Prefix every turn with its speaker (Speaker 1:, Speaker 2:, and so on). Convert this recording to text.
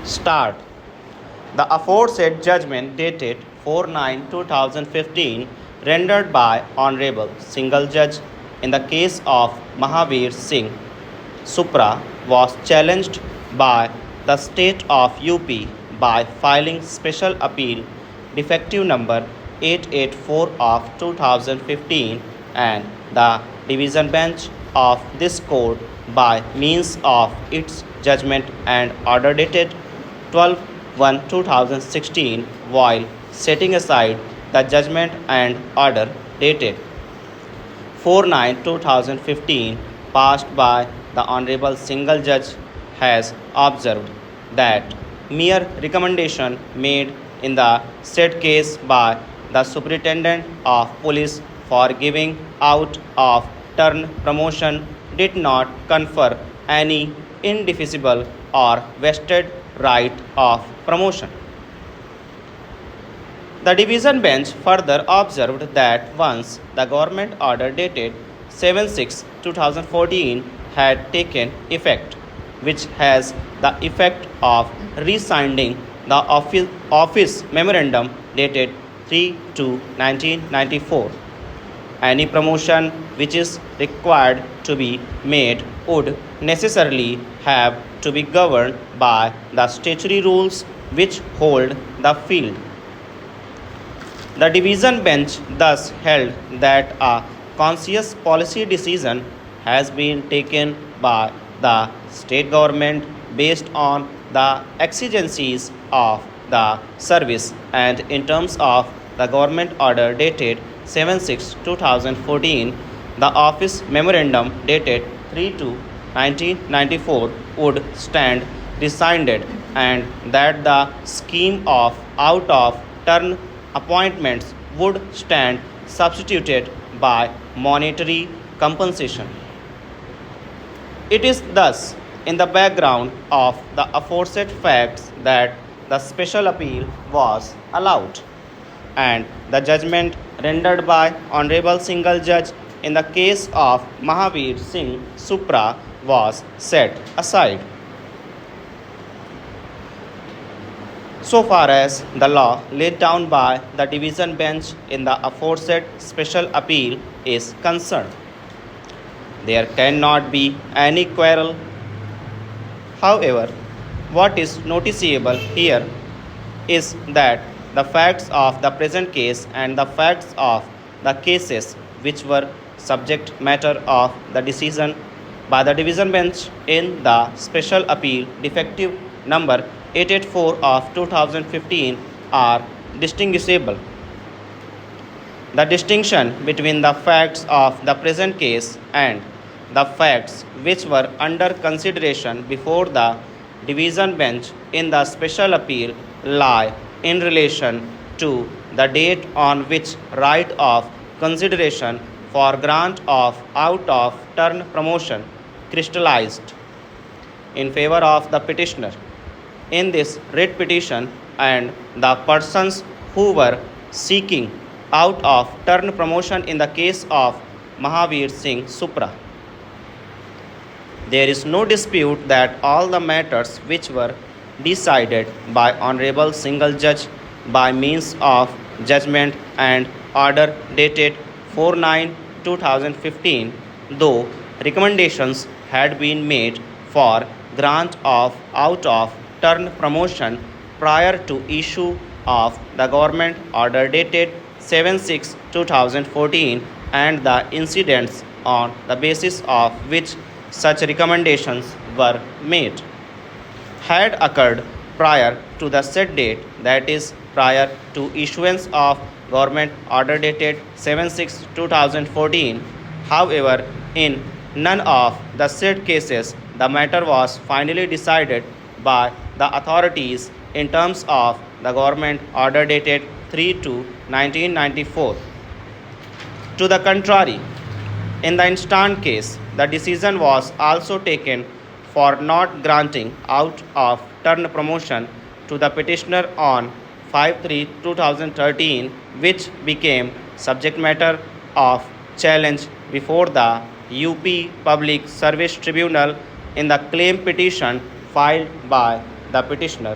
Speaker 1: Start. The aforesaid judgment dated 4/9/2015 rendered by Honorable Single Judge in the case of Mahavir Singh Supra was challenged by the state of UP by filing special appeal defective number 884 of 2015 and the division bench of this court by means of its judgment and order dated 12/1/2016 while setting aside the judgment and order dated 4/9/2015 passed by the Honorable Single Judge has observed that mere recommendation made in the said case by the Superintendent of Police for giving out of turn promotion did not confer any indefeasible or vested right of promotion. The division bench further observed that once the government order dated 7/6/2014 had taken effect, which has the effect of rescinding the office memorandum dated 3/2/1994, any promotion which is required to be made would necessarily have to be governed by the statutory rules which hold the field. The division bench thus held that a conscious policy decision has been taken by the state government based on the exigencies of the service and in terms of the government order dated 7/6/2014, the office memorandum dated 3/2/1994 would stand rescinded and that the scheme of out of turn appointments would stand substituted by monetary compensation. It is thus in the background of the aforesaid facts that the special appeal was allowed and the judgment rendered by Honorable Single Judge in the case of Mahavir Singh Supra was set aside. So far as the law laid down by the division bench in the aforesaid special appeal is concerned, there cannot be any quarrel. However, what is noticeable here is that the facts of the present case and the facts of the cases which were subject matter of the decision by the division bench in the special appeal defective number 884 of 2015 are distinguishable. The distinction between the facts of the present case and the facts which were under consideration before the division bench in the special appeal lie in relation to the date on which right of consideration for grant of out of turn promotion crystallized in favor of the petitioner in this writ petition and the persons who were seeking out of turn promotion in the case of Mahavir Singh Supra. There is no dispute that all the matters which were decided by Honorable Single Judge by means of judgment and order dated 4/9/2015, though recommendations had been made for grant of out of turn promotion prior to issue of the government order dated 7/6/2014 and the incidents on the basis of which such recommendations were made had occurred prior to the said date, that is, prior to issuance of government order dated 7/6/2014. However, in none of the said cases the matter was finally decided by the authorities in terms of the government order dated 3/2/1994. To the contrary, in the instant case, the decision was also taken for not granting out of turn promotion to the petitioner on 5/3/2013, which became subject matter of challenge before the UP Public Service Tribunal in the claim petition filed by the petitioner